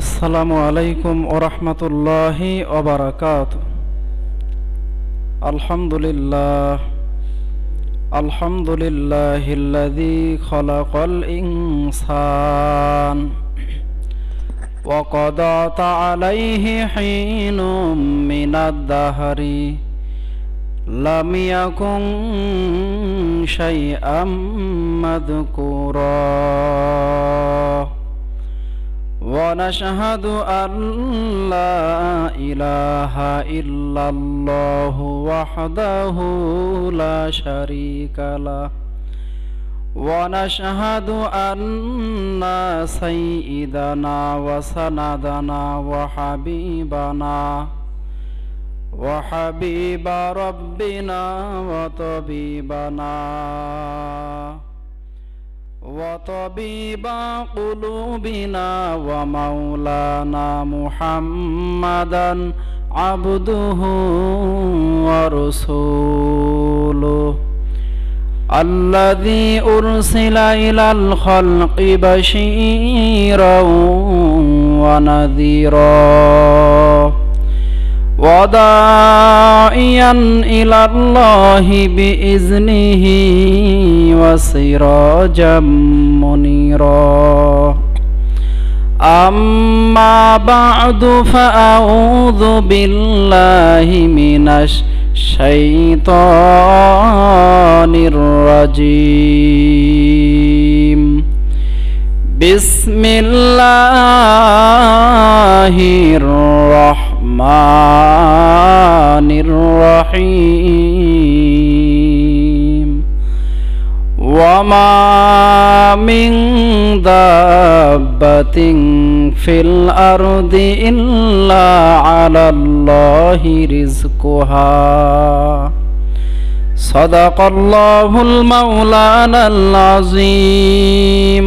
আসসালামু আলাইকুম ওয়া রাহমাতুল্লাহি ওয়া বারাকাতুহু। আলহামদুলিল্লাহিল্লাযী খালাকাল ইনসান ওয়া ক্বাদাতা আলাইহি হিনুম মিনাদ দাহরি লাম ইয়াকুন শাইআম মাযকুরা। ونشهد أن لا إله إلا الله وحده لا شريك له ونشهد أن سيدنا وسندنا وحبيب ربنا وطبيب قلوبنا ومولانا محمدا عبده ورسوله الذي أرسل إلى الخلق بشيرا ونذيرا وداعيا إلى الله بإذنه وسراجا منيرا. أما بعد فأعوذ بالله من الشيطان الرجيم. بسم الله الرحمن الرحيم. وما من دابة في الأرض إلا على الله رزقها. صدق الله المولانا العظيم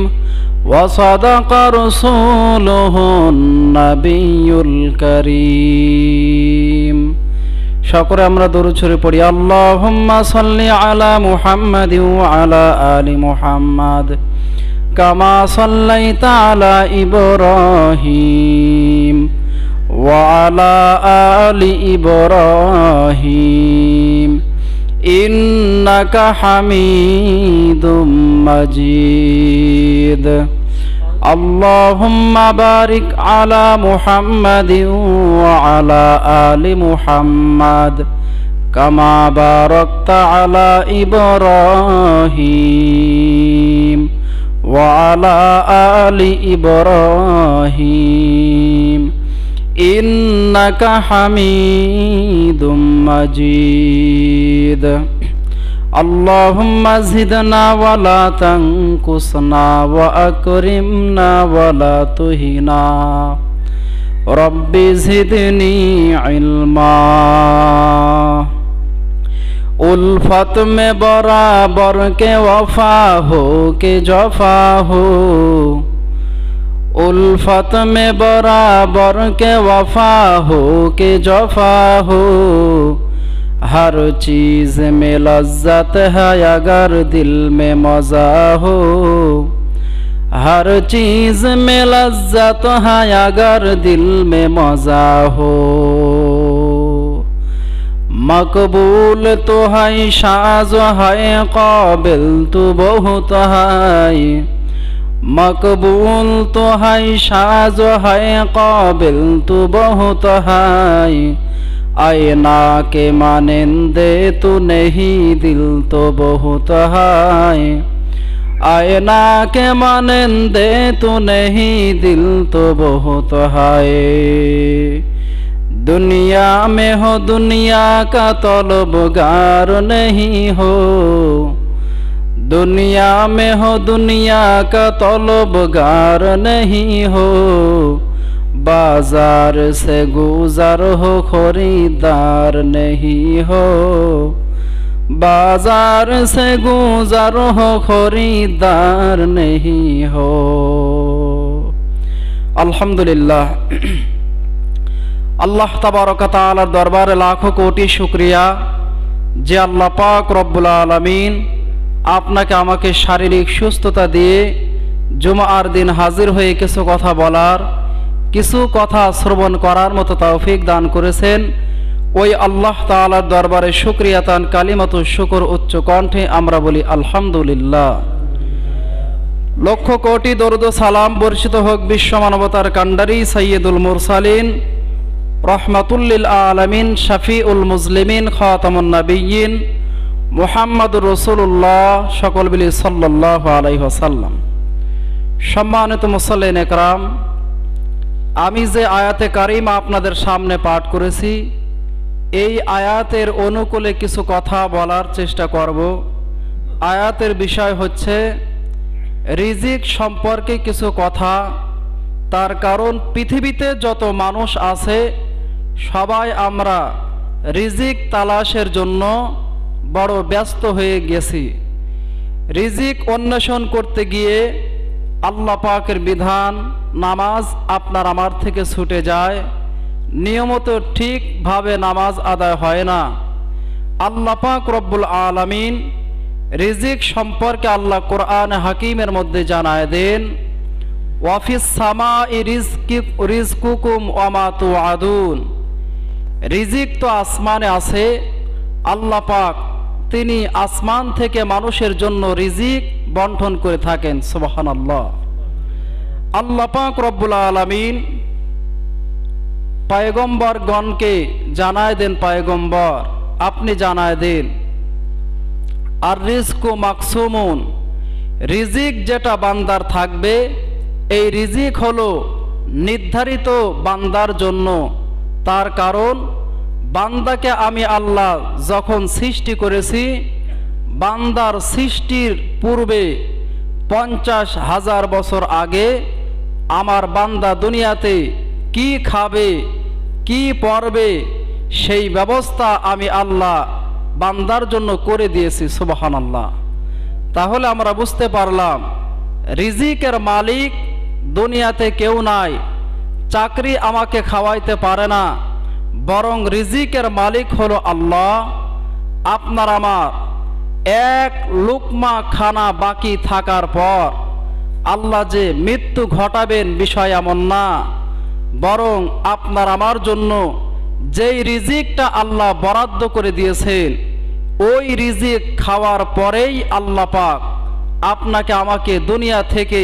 وصدق رسوله النبي الكريم. সকরে আমরা দরুদ শরীফ পড়ি। আল্লাহুম্মা সাল্লি আলা মুহাম্মাদিন ওয়া আলা আলি মুহাম্মাদ কামা সাল্লাইতা আলা ইব্রাহিম ওয়া আলা আলি ইব্রাহিম ইন্নাকা হামিদুম মাজিদ। اللهم بارك على محمد وعلى آل محمد كما باركت على إبراهيم وعلى آل إبراهيم إنك حميد مجيد. اللهم زدنا ولا تنقصنا وأكرمنا ولا تهنا رب زدني علما. उल्फत में बराबर के वफा हो के जफा हो, उल्फत में बराबर के वफा हो के जफा हो, हर चीज में लज्जत है अगर दिल में मजा हो, हर चीज में लज्जत है अगर दिल में मजा हो। मकबूल तो है शाज़ है काबिल तो बहुत है, मकबूल तो है शाज़ है काबिल तो बहुत है, आईना के मानिंदे तू नहीं दिल तो बहुत है, आईना के मानिंदे तू नहीं दिल तो बहुत है। दुनिया में हो दुनिया का तलबगार नहीं हो, दुनिया में हो दुनिया का तलबगार नहीं हो, बाजार से गुजर हो खरीदार नहीं हो, बाजार से गुजर हो खरीदार नहीं हो। अल्हम्दुलिल्लाह। আল্লাহ তাবারক ওয়া তাআলার দরবারে লাখো কোটি শুকরিয়া যে আল্লাহ পাক রব্বুল আলামিন আপনাকে আমাকে শারীরিক সুস্থতা দিয়ে জুমার দিন হাজির হয়ে কিছু কথা বলার, কিছু কথা শ্রবণ করার মতো তৌফিক দান করেছেন, ওই আল্লাহ তাআলার দরবারে শুকরিয়াতান কালিমাতু শুকর উচ্চ কণ্ঠে আমরা বলি আলহামদুলিল্লাহ। লক্ষ কোটি দরুদ ও সালাম বর্ষিত হোক বিশ্ব মানবতার কান্ডারি সাইয়্যিদুল মুরসালিন রহমাতুল্লিল আলামিন শাফিউল মুজলিমিন খাতামুন নবিয়্যিন মুহাম্মাদুর রাসূলুল্লাহ সকল বিলি সাল্লাল্লাহু আলাইহি ওয়াসাল্লাম। সম্মানিত মুসল্লিন একরাম, আমি যে আয়াতে কারিমা আপনাদের সামনে পাঠ করেছি, এই আয়াতের অনুকূলে কিছু কথা বলার চেষ্টা করব। আয়াতের বিষয় হচ্ছে রিজিক সম্পর্কে কিছু কথা। তার কারণ পৃথিবীতে যত মানুষ আছে সবাই আমরা রিজিক তালাশের জন্য বড় ব্যস্ত হয়ে গেছি। রিজিক অন্বেষণ করতে গিয়ে আল্লাহ পাকের বিধান নামাজ আপনার আমার থেকে ছুটে যায়, নিয়মিত ঠিকভাবে নামাজ আদায় হয় না। আল্লাহ পাক রব্বুল আলামিন রিজিক সম্পর্কে আল্লাহ কোরআন হাকিমের মধ্যে জানায় দেন, ওয়াফিস সামাই রিজকুকুম ওয়া মা তুআদুন। রিজিক তো আসমানে আছে, আল্লাহ পাক তিনি আসমান থেকে মানুষের জন্য রিজিক বন্টন করে থাকেন। সুবহানাল্লাহ। আল্লাহ পাক রব্বুল আলামিন পয়গম্বরগণকে জানায় দেন, পয়গম্বর আপনি জানায় দেন, আর রিজকু মাকসুমুন, রিজিক যেটা বান্দার থাকবে এই রিজিক হলো নির্ধারিত বান্দার জন্য। তার কারণ বান্দাকে আমি আল্লাহ যখন সৃষ্টি করেছি, বান্দার সৃষ্টির পূর্বে 50,000 বছর আগে আমার বান্দা দুনিয়াতে কি খাবে কি পরবে সেই ব্যবস্থা আমি আল্লাহ বান্দার জন্য করে দিয়েছি। সুবহানাল্লাহ। তাহলে আমরা বুঝতে পারলাম রিজিকের মালিক দুনিয়াতে কেউ নাই। চাকরি আমাকে খাওয়াইতে পারে না, বরং রিজিকের মালিক হলো আল্লাহ। আপনার আমার এক লুকমা খানা বাকি থাকার পর আল্লাহ যে মৃত্যু ঘটাবেন বিষয় এমন না, বরং আপনার আমার জন্য যেই রিজিকটা আল্লাহ বরাদ্দ করে দিয়েছেন ওই রিজিক খাওয়ার পরেই আল্লাহ পাক আপনাকে আমাকে দুনিয়া থেকে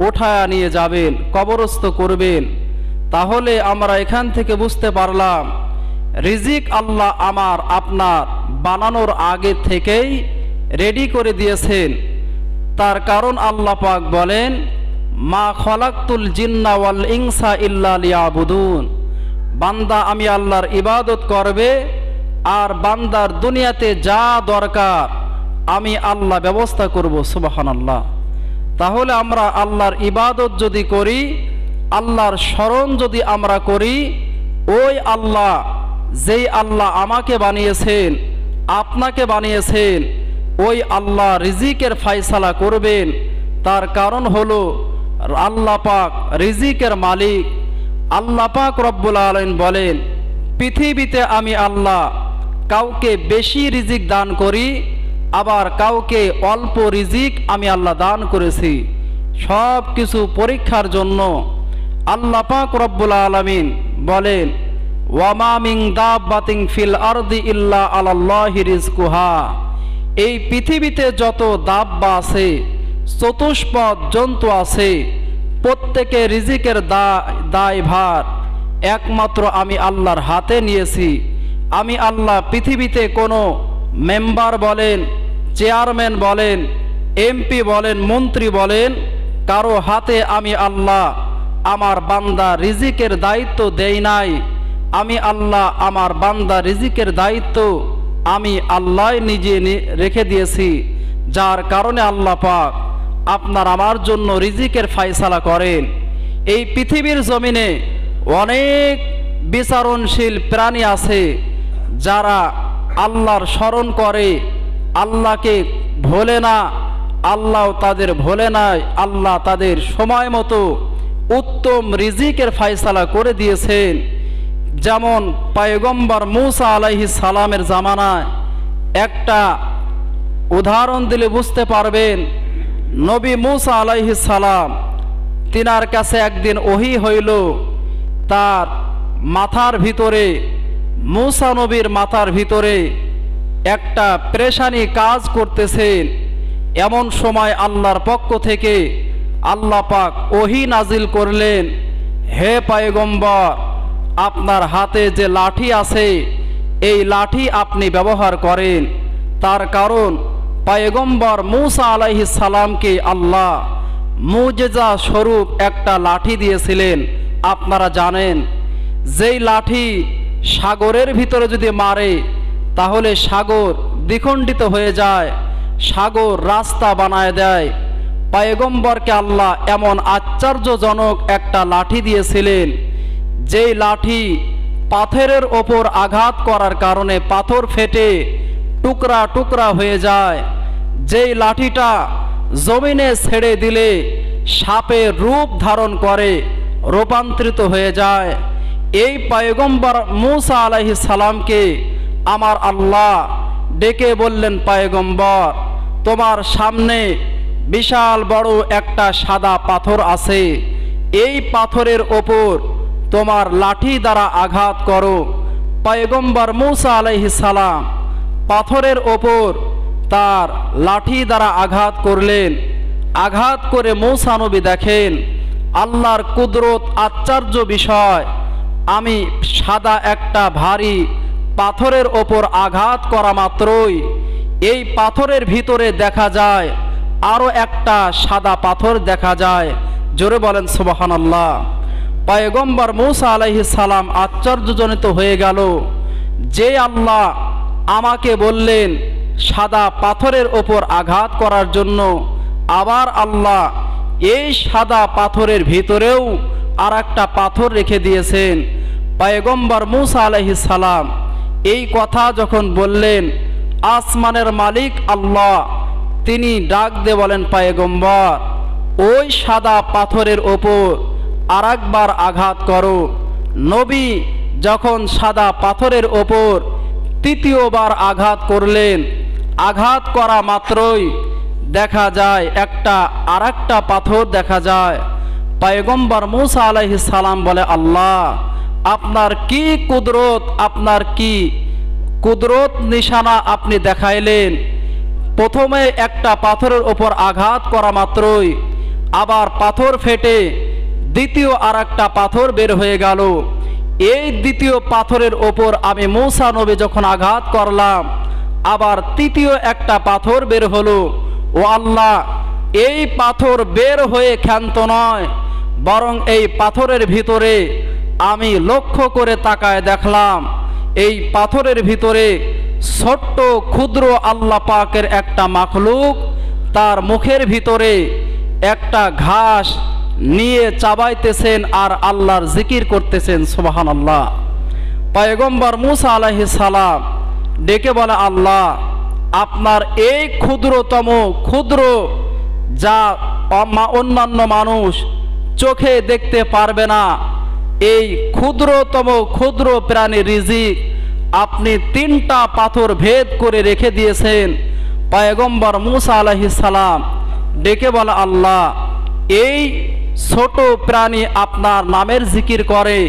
উঠায়া নিয়ে যাবেন, কবরস্থ করবেন। তাহলে আমরা এখান থেকে বুঝতে পারলাম রিজিক আল্লাহ আমার আপনার বানানোর আগে থেকেই রেডি করে দিয়েছেন। তার কারণ আল্লাহ পাক বলেন, মা খলাকতুল জিন্না ওয়াল ইনসা ইল্লা লিয়াবুদুন। বান্দা আমি আল্লাহর ইবাদত করবে, আর বান্দার দুনিয়াতে যা দরকার আমি আল্লাহ ব্যবস্থা করব। সুবহানাল্লাহ। তাহলে আমরা আল্লাহর ইবাদত যদি করি, আল্লাহর স্মরণ যদি আমরা করি, ওই আল্লাহ যেই আল্লাহ আমাকে বানিয়েছেন আপনাকে বানিয়েছেন ওই আল্লাহ রিজিকের ফায়সালা করবেন। তার কারণ হলো আল্লাহ পাক রিজিকের মালিক। আল্লাহ পাক রব্বুল আলামিন বলেন, পৃথিবীতে আমি আল্লাহ কাউকে বেশি রিজিক দান করি, আবার কাউকে অল্প রিজিক আমি আল্লাহ দান করেছি। সব কিছু পরীক্ষার জন্য। আল্লাহ পাক রব্বুল আলামিন বলেন, ওয়ামা মিন দাব্বাতিন ফিল আরদি ইল্লা আলাল্লাহি রিজকুহা। এই পৃথিবীতে যত দাব্বা আছে, চতুষ্পদ জন্তু আছে, প্রত্যেকে রিজিকের দায়ভার একমাত্র আমি আল্লাহর হাতে নিয়েছি। আমি আল্লাহ পৃথিবীতে কোনো মেম্বার বলেন, চেয়ারম্যান বলেন, এমপি বলেন, মন্ত্রী বলেন, কারো হাতে আমি আল্লাহ আমার বান্দা রিজিকের দায়িত্ব দেই নাই। আমি আল্লাহ আমার বান্দা রিজিকের দায়িত্ব আমি আল্লাহ নিজে রেখে দিয়েছি, যার কারণে আল্লাহ পাক আপনার আমার জন্য রিজিকের ফায়সালা করেন। এই পৃথিবীর জমিনে অনেক বিচারণশীল প্রাণী আছে যারা আল্লাহর স্মরণ করে, আল্লাহকে ভোলে না, আল্লাহ তাদের ভোলে নাই। আল্লাহ তাদের সময় মতো উত্তম রিজিকের ফায়সালা করে দিয়েছেন। যেমন পয়গম্বর মূসা আলাইহিস সালামের জামানায় একটা উদাহরণ দিলে বুঝতে পারবেন। নবী মূসা আলাইহিস সালাম, তিনার কাছে একদিন ওহী হইল, তার মাথার ভিতরে, মূসা নবীর মাথার ভিতরে একটা পেরেশানি কাজ করতেছেন। এমন সময় আল্লাহর পক্ষ থেকে আল্লাহ পাক ওহী নাজিল করলেন, হে পয়গম্বর, আপনার হাতে যে লাঠি আছে এই লাঠি আপনি ব্যবহার করেন। তার কারণ পয়গম্বর মূসা আলাইহিস সালামকে আল্লাহ মুজিজা স্বরূপ একটা লাঠি দিয়েছিলেন। আপনারা জানেন, যেই লাঠি সাগরের ভিতরে যদি মারে তাহলে সাগর দ্বিখণ্ডিত হয়ে যায়, সাগর রাস্তা বানায় দেয়। পয়গম্বরকে আল্লাহ এমন আশ্চর্যজনক একটা লাঠি দিয়েছিলেন, যেই লাঠি পাথরের ওপর আঘাত করার কারণে পাথর ফেটে টুকরা টুকরা হয়ে যায়। যেই লাঠিটা জমিনে ছেড়ে দিলে সাপের রূপ ধারণ করে রূপান্তরিত হয়ে যায়। এই পয়গম্বর মূসা আলাইহিস সালামকে আমার আল্লাহ ডেকে বললেন, পয়গম্বর, তোমার সামনে বিশাল বড় একটা সাদা পাথর আছে, এই পাথরের ওপর তোমার লাঠি দ্বারা আঘাত করো। পয়গম্বর মূসা আলাইহিস সালাম পাথরের ওপর তার লাঠি দ্বারা আঘাত করলেন। আঘাত করে মূসা নবী দেখেন আল্লাহর কুদরত, আশ্চর্য বিষয়, আমি সাদা একটা ভারী পাথরের ওপর আঘাত করা মাত্রই এই পাথরের ভিতরে দেখা যায় আরো একটা সাদা পাথর দেখা যায়। জোরে বলেন সুবহানাল্লাহ। পয়গম্বর মূসা আলাইহিস সালাম আশ্চর্যজনিত হয়ে গেল, যে আল্লাহ আমাকে বললেন সাদা পাথরের ওপর আঘাত করার জন্য, আবার আল্লাহ এই সাদা পাথরের ভিতরেও আর একটা পাথর রেখে দিয়েছেন। পয়গম্বর মূসা আলাইহিস সালাম এই কথা যখন বললেন, আসমানের মালিক আল্লাহ তিনি ডাক দিয়ে বলেন, পয়গম্বর, ওই সাদা পাথরের ওপর আরেকবার আঘাত করো। নবী যখন সাদা পাথরের ওপর তৃতীয়বার আঘাত করলেন, আঘাত করা মাত্রই দেখা যায় আরেকটা পাথর দেখা যায়। পয়গম্বর মূসা আলাইহিস সালাম বলে, আল্লাহ, আপনার কি কুদরত, আপনার কি কুদরত নিশানা আপনি দেখাইলেন। প্রথমে একটা পাথরের ওপর আঘাত করা মাত্রই আবার পাথর ফেটে দ্বিতীয় আরেকটা পাথর বের হয়ে গেল। এই দ্বিতীয় পাথরের ওপর আমি মূসা নবী যখন আঘাত করলাম, আবার তৃতীয় একটা পাথর বের হলো। ও আল্লাহ, এই পাথর বের হয়ে ক্ষান্ত নয়, বরং এই পাথরের ভিতরে আমি লক্ষ্য করে তাকায় দেখলাম এই পাথরের ভিতরে ছোট্ট ক্ষুদ্র আল্লাহ পাকের একটা মাখলুক তার মুখের ভিতরে একটা ঘাস নিয়ে চাবাইতেছেন আর আল্লাহর জিকির করতেছেন। সুবহানাল্লাহ। পয়গম্বর মূসা আলাইহিস সালাম ডেকে বলে, আল্লাহ, আপনার এই ক্ষুদ্র যা অন্যান্য মানুষ চোখে দেখতে পারবে না, এই ক্ষুদ্র প্রাণী রিজিক আপনি 3টা পাথর ভেদ করে রেখে দিয়েছেন। পয়গম্বর মূসা আলাইহিস সালাম ডেকে বলে, আল্লাহ, এই ছোট প্রাণী আপনার নামের জিকির করে।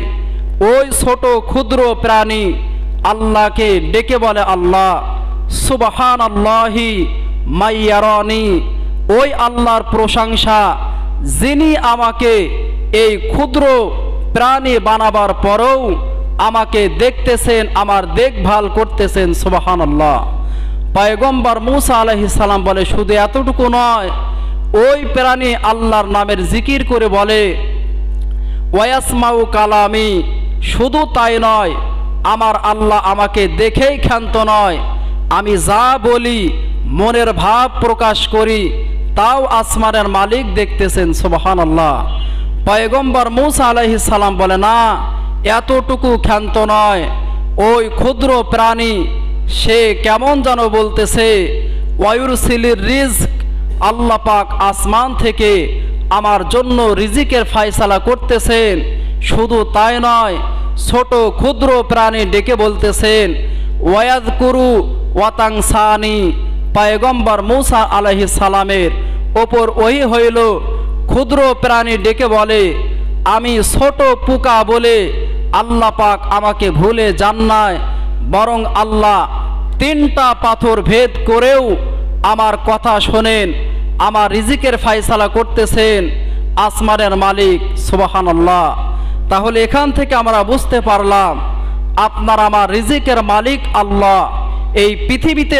ওই ছোট ক্ষুদ্র প্রাণী আল্লাহকে ডেকে বলে, আল্লাহ, সুবহানাল্লাহি মাইয়ারানি, ওই আল্লাহর প্রশংসা যিনি আমাকে এই ক্ষুদ্র প্রাণী বানাবার পরেও আমাকে দেখতেছেন, আমার দেখভাল করতেছেন। সুবহানাল্লাহ। পয়গম্বর মূসা আলাইহিস সালাম বলে, শুধু এতটুকু নয়, ওই প্রাণী আল্লাহর নামের জিকির করে বলে, ওয়াসমাউ কালামি, শুধু তাই নয়, আমার আল্লাহ আমাকে দেখেই ক্ষান্ত নয়, আমি যা বলি মনের ভাব প্রকাশ করি তাও আসমানের মালিক দেখতেছেন। সুবহানাল্লাহ। পয়গম্বর মূসা আলাইহিস সালাম বলে, না, এতটুকু ক্ষান্ত নয়, ওই ক্ষুদ্র প্রাণী সে কেমন যেন বলতেছে, ওয়ায়ুরসিলির রিজক, আল্লাহ পাক আসমান থেকে আমার জন্য রিজিকের ফায়সালা করতেছেন। শুধু তাই নয়, ছোট ক্ষুদ্র প্রাণী ডেকে বলতেছেন, ওয়ায়াযকুরু ওয়াতাংসানি। পয়গম্বর মূসা আলাইহিস সালামের ওপর ওহী হইল, ক্ষুদ্র প্রাণী ডেকে বলে, আমি ছোট পোকা বলে আল্লাহ পাক আমাকে ভুলে যান নাই, বরং আল্লাহ 3টা পাথর ভেদ করেও আমার কথা শোনেন, আমার রিজিকের ফায়সালা করতেছেন আসমানের মালিক সুবহানাল্লাহ। তাহলে এখান থেকে আমরা বুঝতে পারলাম আপনার আমার রিজিকের মালিক আল্লাহ। এই পৃথিবীতে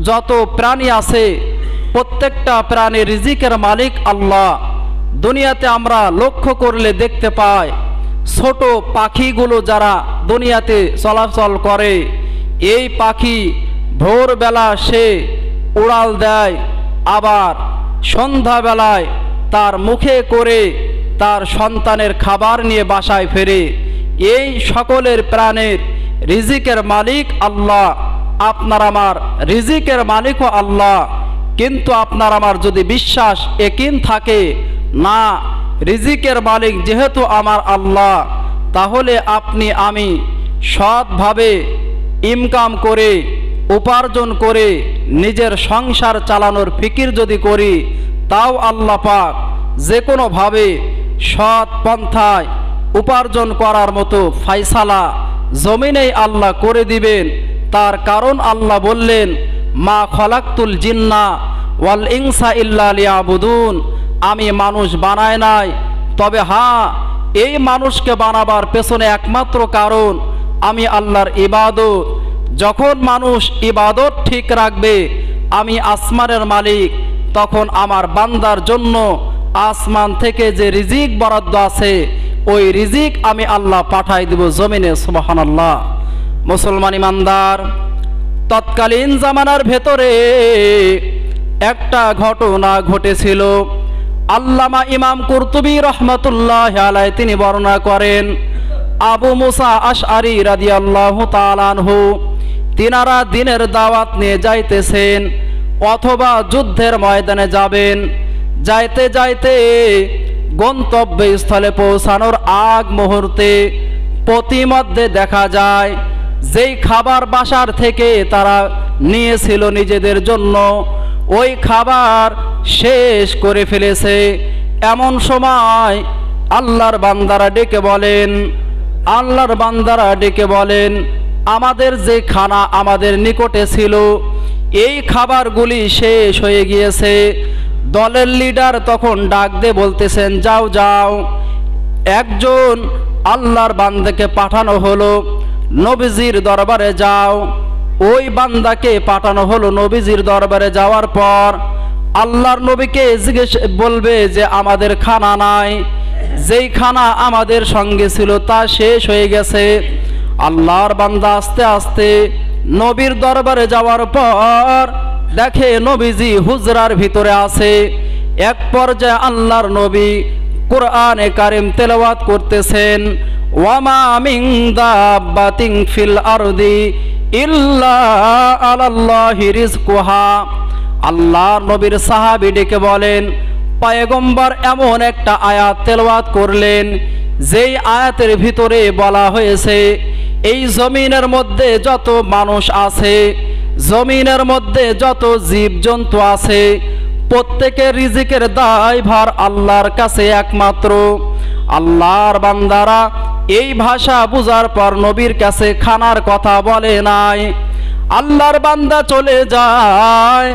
যত প্রাণী আছে প্রত্যেকটা প্রাণীর রিজিকের মালিক আল্লাহ। দুনিয়াতে আমরা লক্ষ্য করলে দেখতে পাই ছোট পাখিগুলো যারা দুনিয়াতে চলাচল করে, এই পাখি ভোরবেলা সে উড়াল দেয়, আবার সন্ধ্যাবেলায় তার মুখে করে তার সন্তানের খাবার নিয়ে বাসায় ফেরে। এই সকলের প্রাণের রিজিকের মালিক আল্লাহ। আপনার আমার রিজিকের মালিকও আল্লাহ। কিন্তু আপনার আমার যদি বিশ্বাস একিন থাকে না রিজিকের মালিক যেহেতু আমার আল্লাহ, তাহলে আপনি আমি সৎভাবে ইনকাম করে উপার্জন করে নিজের সংসার চালানোর ফিকির যদি করি, তাও আল্লাহ পাক যে কোনোভাবে সৎ পন্থায় উপার্জন করার মতো ফায়সালা জমিনেই আল্লাহ করে দিবেন। তার কারণ আল্লাহ বললেন, মা খলাকতুল জিন্না ওয়াল ইনসা ইল্লা লিয়াবুদুন, আমি মানুষ বানাই নাই, তবে হ্যাঁ এই মানুষকে বানাবার পেছনে একমাত্র কারণ আমি আল্লাহর ইবাদত। যখন মানুষ ইবাদত ঠিক রাখবে, আমি আসমানের মালিক, তখন আমার বান্দার জন্য আসমান থেকে যে রিজিক বরাদ্দ আছে ওই রিজিক আমি আল্লাহ পাঠাই দেব জমিনে সুবহানাল্লাহ। মুসলমান ইমানদার, তৎকালীন জামানার ভেতরে একটা ঘটনা ঘটেছিল। আল্লামা ইমাম কুরতুবী রহমাতুল্লাহ আলাইহি তিনি বর্ণনা করেন, আবু মুসা আশআরী রাদিয়াল্লাহু তাআলা আনহু তিনারা দিনের দাওয়াত নিয়ে যাইতেছেন অথবা যুদ্ধের ময়দানে যাবেন। যাইতে যাইতে গন্তব্যস্থলে পৌঁছানোর আগ মুহূর্তে পথিমধ্যে দেখা যায় যেই খাবার বাসার থেকে তারা নিয়েছিল নিজেদের জন্য, ওই খাবার শেষ করে ফেলেছে। এমন সময় আল্লাহর বান্দারা ডেকে বলেন আমাদের যে খানা আমাদের নিকটে ছিল এই খাবারগুলি শেষ হয়ে গিয়েছে। দলের লিডার তখন ডাক দিয়ে বলতেছেন, যাও যাও, একজন আল্লাহর বান্দাকে পাঠানো হলো নবীজির দরবারে যাও। ওই বান্দাকে পাঠানো হলো নবীজির দরবারে। যাওয়ার পর আল্লাহর নবীকে জিজ্ঞেস বলবে যে আমাদের খানা নাই, যেই খানা আমাদের সঙ্গে ছিল তা শেষ হয়ে গেছে। আল্লাহর বান্দা আস্তে আস্তে নবীর দরবারে যাওয়ার পর দেখে নবীজি হুজরার ভিতরে আছে। এক পর্যায়ে আল্লাহর নবী কোরআনে কারিম তেলাওয়াত করতেছেন, ওয়ামা মিন দাব্বাতিন ফিল আরদি ইল্লা আলাল্লাহি রিজকুহা। আল্লাহর নবীর সাহাবী ডেকে বলেন, পয়গম্বর এমন একটা আয়াত তেলাওয়াত করলেন যেই আয়াতের ভিতরে বলা হয়েছে এই জমিনের মধ্যে যত মানুষ আছে, জমিনের মধ্যে যত জীবজন্তু আছে, প্রত্যেকের রিজিকের দায়ভার আল্লাহর কাছে একমাত্র। আল্লাহর বান্দারা এই ভাষা বুঝার পর নবীর কাছে খানার কথা বলে নাই। আল্লাহর বান্দা চলে যায়।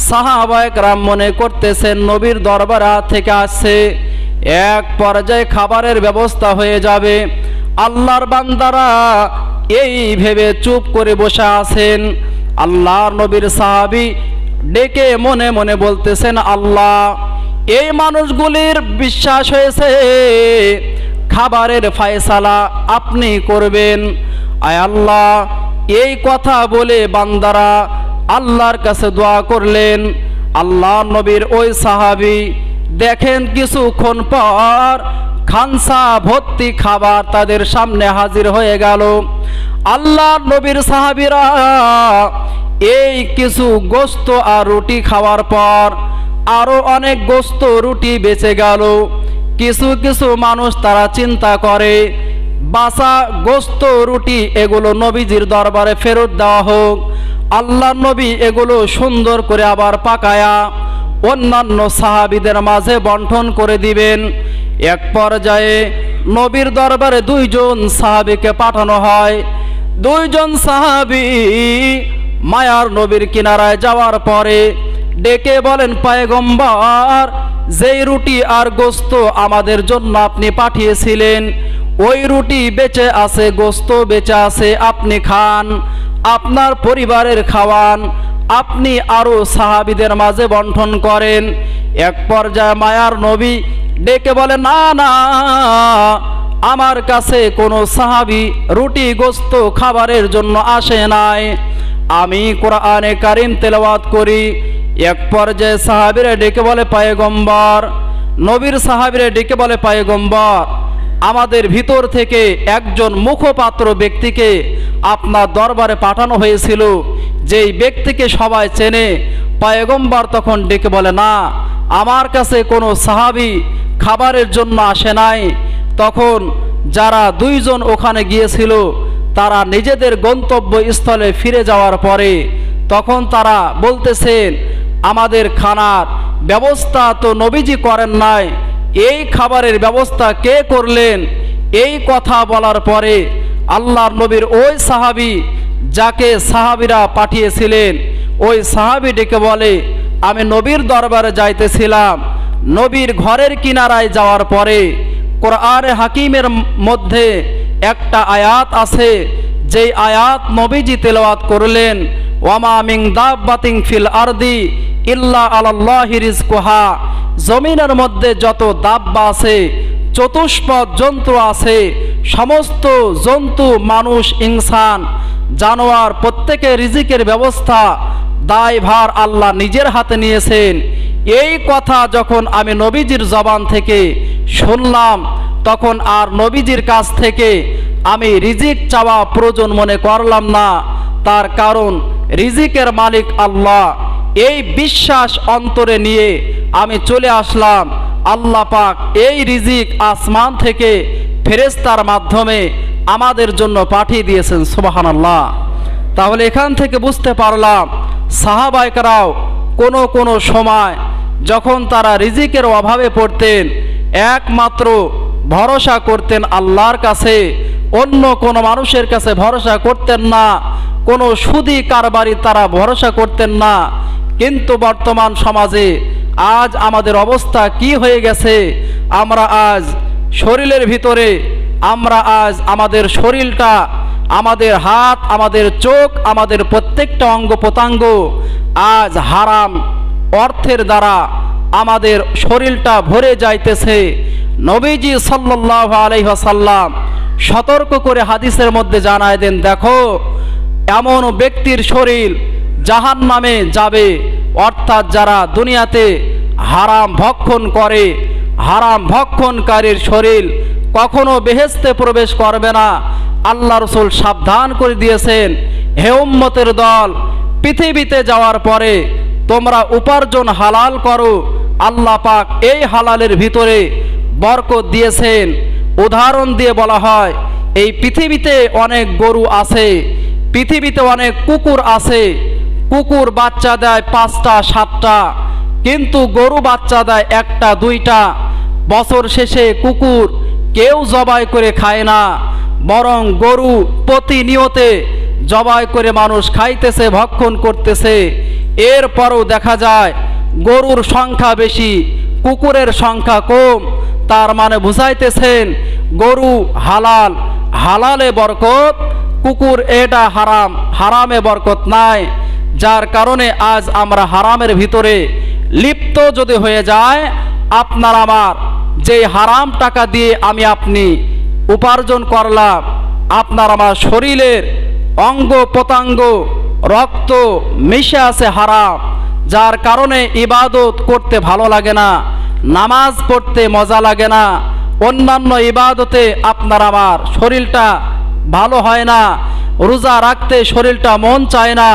সাহাবায়ে কেরাম মনে করতেছেন নবীর দরবারে থেকে আসছে, এক পর্যায়ে খাবারের ব্যবস্থা হয়ে যাবে। আল্লাহর বান্দারা এই ভেবে চুপ করে বসে আছেন। আল্লাহর নবীর সাহাবী ডেকে মনে মনে বলতেছেন, আল্লাহ এই মানুষগুলির বিশ্বাস হয়েছে খাবারের ফায়সালা আপনি করবেন। আয় আল্লাহ, এই কথা বলে বান্দারা আল্লাহর কাছে দোয়া করলেন। আল্লাহর নবীর ওই সাহাবী দেখেন কিছুক্ষণ পর খানসা ভর্তি খাবার তাদের সামনে হাজির হয়ে গেল। আল্লাহর নবীর সাহাবীরা এই কিছু গোস্ত আর রুটি খাওয়ার পর আরো অনেক গোস্ত রুটি বেঁচে গেল। কিছু কিছু মানুষ তারা চিন্তা করে বাসা গোস্ত রুটি এগুলো নবীজির দরবারে ফেরত দেওয়া হোক। আল্লাহর নবী এগুলো সুন্দর করে আবার পাকায়া অন্যান্য সাহাবীদের মাঝে বন্টন করে দিবেন। এক পর্যায়ে নবীর দরবারে দুইজন সাহাবীকে পাঠানো হয়। দুইজন সাহাবী মায়ার নবীর কিনারায় যাওয়ার পরে ডেকে বলেন, পয়গম্বর, যেই রুটি আর গোস্ত আমাদের জন্য আপনি পাঠিয়েছিলেন ওই রুটি বেঁচে আছে, গোস্ত বেঁচে আছে, আপনি খান, আপনার পরিবারের খাওয়ান, আপনি আরো সাহাবীদের মাঝে বন্টন করেন। এক পর্যায়ে মায়ার নবী ডেকে বলে, না না, আমার কাছে কোনো সাহাবী রুটি গোস্ত খাবারের জন্য আসে নাই, আমি কোরআনে কারিম তেলাওয়াত করি। এক পর্যায়ে সাহাবীরা ডেকে বলে, পয়গম্বর, নবীর সাহাবীরা ডেকে বলে, পয়গম্বর, আমাদের ভিতর থেকে একজন মুখপাত্র ব্যক্তিকে আপনার দরবারে পাঠানো হয়েছিল, যেই ব্যক্তিকে সবাই চেনে। পয়গম্বর তখন ডেকে বলে, না, আমার কাছে কোনো সাহাবী খাবারের জন্য আসে নাই। তখন যারা দুইজন ওখানে গিয়েছিল তারা নিজেদের গন্তব্যস্থলে ফিরে যাওয়ার পরে তখন তারা বলতেছেন, আমাদের খানার ব্যবস্থা তো নবীজি করেন নাই, এই খাবারের ব্যবস্থা কে করলেন? এই কথা বলার পরে আল্লাহর নবীর ওই সাহাবী যাকে সাহাবীরা পাঠিয়েছিলেন ওই সাহাবী ডেকে বলে, আমি নবীর দরবারে যাইতেছিলাম, নবীর ঘরের কিনারায় যাওয়ার পরে কোরআনে হাকিমের মধ্যে একটা আয়াত আছে, যেই আয়াত নবীজি তেলাওয়াত করলেন, ওয়ামা মিন দাব্বাতিন ফিল আরদি ইল্লা আলাল্লাহি রিজকুহা, জমিনের মধ্যে যত দাব্বা আছে, চতুষ্পদ জন্তু আছে, সমস্ত জন্তু, মানুষ, ইনসান, জানোয়ার, প্রত্যেকের রিজিকের ব্যবস্থা দায়ভার আল্লাহ নিজের হাতে নিয়েছেন। এই কথা যখন আমি নবীজির জবান থেকে শুনলাম তখন আর নবীজির কাছ থেকে আমি রিজিক চাওয়া প্রয়োজন মনে করলাম না, তার কারণ রিজিকের মালিক আল্লাহ। এই বিশ্বাস অন্তরে নিয়ে আমি চলে আসলাম, আল্লাহ পাক এই রিজিক আসমান থেকে ফেরেশতার মাধ্যমে আমাদের জন্য পাঠিয়ে দিয়েছেন, সুবহানাল্লাহ। তাহলে এখান থেকে বুঝতে পারলাম সাহাবায়ে-কেরাম কোনো সময় যখন তারা রিজিকের অভাবে পড়তেন একমাত্র ভরসা করতেন আল্লাহর কাছে, অন্য কোনো মানুষের কাছে ভরসা করতেন না, কোনো সুদী কারবারি তারা ভরসা করতেন না। কিন্তু বর্তমান সমাজে আজ আমাদের অবস্থা কি হয়ে গেছে? আমরা আজ শরীরের ভিতরে, আমরা আজ আমাদের শরীরটা, আমাদের হাত, আমাদের চোখ, আমাদের প্রত্যেকটা অঙ্গ প্রত্যঙ্গ আজ হারাম অর্থের দ্বারা আমাদের শরীরটা ভরে যাইতেছে। নবীজি সাল্লাল্লাহু আলাইহি ওয়াসাল্লাম সতর্ক করে হাদিসের মধ্যে জানায় দেন, দেখো এমন ব্যক্তির শরীর জাহান্নামে যাবে, অর্থাৎ যারা দুনিয়াতে হারাম ভক্ষণ করে, হারাম ভক্ষণকারীর শরীর কখনো বেহেশতে প্রবেশ করবে না। আল্লাহ রাসূল সাবধান করে দিয়েছেন, হে উম্মতের দল, পৃথিবীতে যাওয়ার পরে তোমরা উপার্জন হালাল করো, আল্লাহ পাক এই হালালের ভিতরে বরকত দিয়েছেন। উদাহরণ দিয়ে বলা হয়, এই পৃথিবীতে অনেক গরু আছে, পৃথিবীতে অনেক কুকুর আছে, কুকুর বাচ্চা দেয় 5টা 7টা, কিন্তু গরু বাচ্চা দেয় 1টা 2টা। বছর শেষে কুকুর কেউ জবাই করে খায় না, বরং গরু প্রতিনিয়তে জবাই করে মানুষ খাইতেছে, ভক্ষণ করতেছে। এরপরও দেখা যায় গরুর সংখ্যা বেশি, কুকুরের সংখ্যা কম। তার মানে বুঝাইতেছেন গরু হালাল, হালালে বরকত, কুকুর এটা হারাম, হারামে বরকত নাই। যার কারণে আজ আমরা হারামের ভিতরে লিপ্ত যদি হয়ে যায়, আপনার আমার যে হারাম টাকা দিয়ে আমি আপনি উপার্জন করলাম, আপনার আমার শরীরের অঙ্গ প্রত্যঙ্গ রক্ত মিশে আছে হারাম, যার কারণে ইবাদত করতে ভালো লাগে না, নামাজ পড়তে মজা লাগে না, অন্যান্য ইবাদতে আপনার আমার শরীরটা ভালো হয় না, রোজা রাখতে শরীরটা মন চায় না।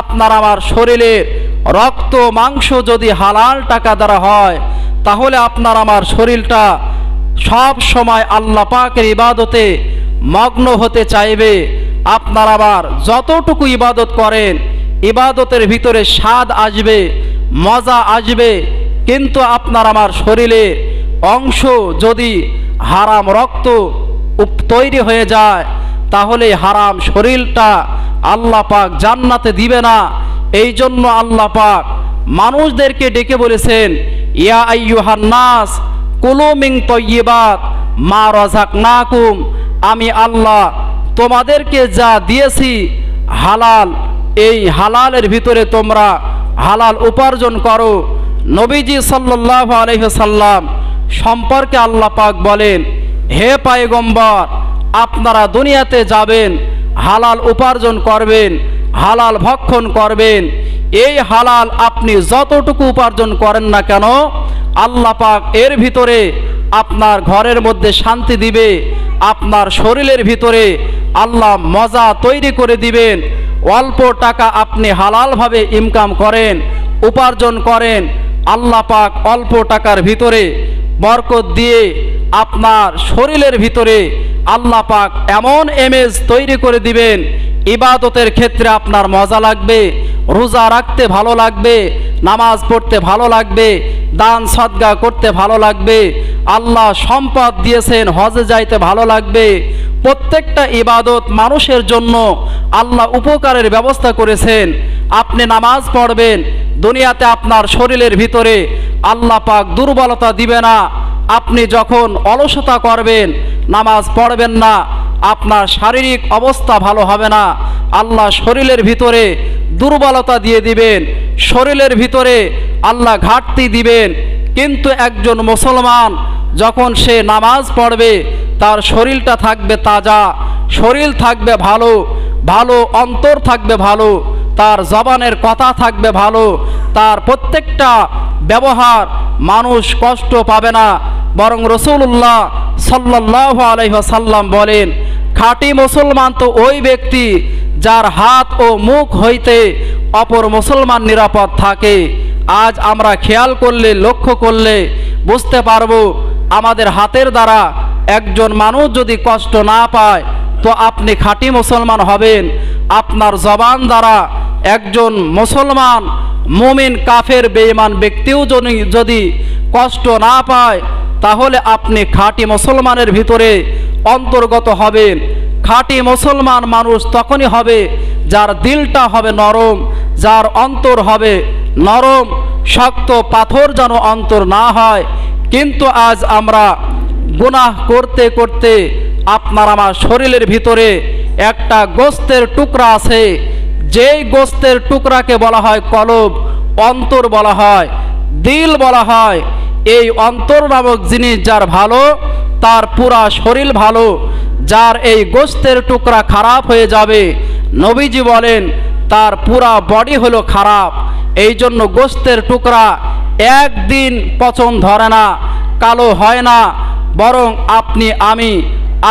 আপনার আমার শরীরের রক্ত মাংস যদি হালাল টাকা দ্বারা হয় তাহলে আপনার আমার শরীরটা সব সময় আল্লাহ পাকের ইবাদতে মগ্ন হতে চাইবে। আপনার আবার যতটুকু ইবাদত করেন ইবাদতের ভিতরে স্বাদ আসবে, মজা আসবে, কিন্তু আপনার আমার শরীরে অংশ যদি হারাম রক্ত তৈরি হয়ে যায়, তাহলে হারাম শরীরটা আল্লাহ পাক জান্নাতে দিবে না। এই জন্য আল্লাহ পাক মানুষদেরকে ডেকে বলেছেন, ইয়া আইয়ুহান নাস কুলু মিন তাইয়্যিবাত মা রাযাকনাকুম, আমি আল্লাহ তোমাদেরকে যা দিয়েছি হালাল, এই হালালের ভিতরে তোমরা হালাল উপার্জন করো। নবীজি সাল্লাল্লাহু আলাইহি ওয়াসাল্লাম সম্পর্কে আল্লাহ পাক বলেন, হে পয়গম্বর, আপনারা দুনিয়াতে যাবেন, হালাল উপার্জন করবেন, হালাল ভক্ষণ করবেন। এই হালাল আপনি যতটুকু উপার্জন করেন না কেন, আল্লাহ পাক এর ভিতরে আপনার ঘরের মধ্যে শান্তি দিবে, আপনার শরীরের ভিতরে আল্লাহ মজা তৈরি করে দিবেন। অল্প টাকা আপনি হালালভাবে ইনকাম করেন, উপার্জন করেন, আল্লাহ পাক অল্প টাকার ভিতরে বরকত দিয়ে আপনার শরীরের ভিতরে আল্লাহ পাক এমন ইমেজ তৈরি করে দিবেন, ইবাদতের ক্ষেত্রে আপনার মজা লাগবে, রোজা রাখতে ভালো লাগবে, নামাজ পড়তে ভালো লাগবে, দান সদকা করতে ভালো লাগবে, আল্লাহ সম্পদ দিয়েছেন হজে যাইতে ভালো লাগবে। প্রত্যেকটা ইবাদত মানুষের জন্য আল্লাহ উপকারের ব্যবস্থা করেছেন। আপনি নামাজ পড়বেন, দুনিয়াতে আপনার শরীরের ভিতরে আল্লাহ পাক দুর্বলতা দিবে না। আপনি যখন অলসতা করবেন, নামাজ পড়বেন না, আপনার শারীরিক অবস্থা ভালো হবে না, আল্লাহ শরীরের ভিতরে দুর্বলতা দিয়ে দিবেন, শরীরের ভিতরে আল্লাহ ঘাটতি দিবেন। কিন্তু একজন মুসলমান যখন সে নামাজ পড়বে, তার শরীরটা থাকবে তাজা, শরীর থাকবে ভালো, ভালো অন্তর থাকবে ভালো, তার জবানের কথা থাকবে ভালো, তার প্রত্যেকটা ব্যবহার মানুষ কষ্ট পাবে না। বরং রাসূলুল্লাহ সাল্লাল্লাহু আলাইহি ওয়াসাল্লাম বলেন, খাঁটি মুসলমান তো ওই ব্যক্তি যার হাত ও মুখ হইতে অপর মুসলমান নিরাপদ থাকে। আজ আমরা খেয়াল করলে, লক্ষ্য করলে বুঝতে পারবো, আমাদের হাতের দ্বারা একজন মানুষ যদি কষ্ট না পায় তো আপনি খাঁটি মুসলমান হবেন। আপনার জবান দ্বারা একজন মুসলমান, মুমিন, কাফের, বেঈমান ব্যক্তিও যদি কষ্ট না পায়, তাহলে আপনি খাঁটি মুসলমানের ভিতরে অন্তর্গত হবেন। খাঁটি মুসলমান মানুষ তখনই হবে যার দিলটা হবে নরম, যার অন্তর হবে নরম, শক্ত পাথর যেন অন্তর না হয়। কিন্তু আজ আমরা গুনাহ করতে করতে আপনার আমার শরীরের ভিতরে একটা গোস্তের টুকরা আছে, যেই গোস্তের টুকরাকে বলা হয় কলব, অন্তর বলা হয়, দিল বলা হয়। এই অন্তর নামক জিনিস যার ভালো, তার পুরা শরীর ভালো। যার এই গোস্তের টুকরা খারাপ হয়ে যাবে, নবীজি বলেন তার পুরা বডি হলো খারাপ। এই জন্য গোস্তের টুকরা একদিন পচন ধরে না, কালো হয় না, বরং আপনি আমি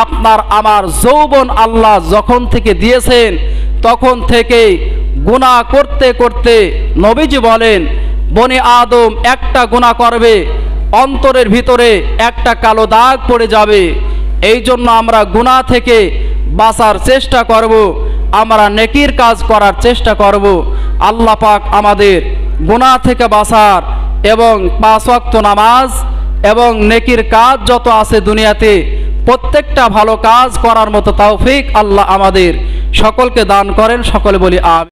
আপনার আমার যৌবন আল্লাহ যখন থেকে দিয়েছেন, তখন থেকে গুনাহ করতে করতে নবীজি বলেন বনি আদম একটা গুনাহ করবে, অন্তরের ভিতরে একটা কালো দাগ পড়ে যাবে। এই জন্য আমরা গুনাহ থেকে বাঁচার চেষ্টা করব, আমরা নেকির কাজ করার চেষ্টা করব। আল্লাহ পাক আমাদের গুনাহ থেকে বাঁচার এবং 5 ওয়াক্ত নামাজ এবং নেকির কাজ যত আছে দুনিয়াতে প্রত্যেকটা ভালো কাজ করার মতো তৌফিক আল্লাহ আমাদের সকলকে দান করেন। সকলে বলি আমিন।